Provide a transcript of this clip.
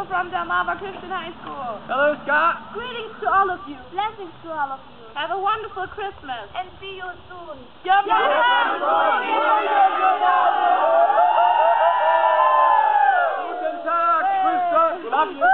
Michael from Del Mar Christian High School. Hello, Scott. Greetings to all of you. Blessings to all of you. Have a wonderful Christmas. And see you soon. Guten Tag, grüß Gott. Love you.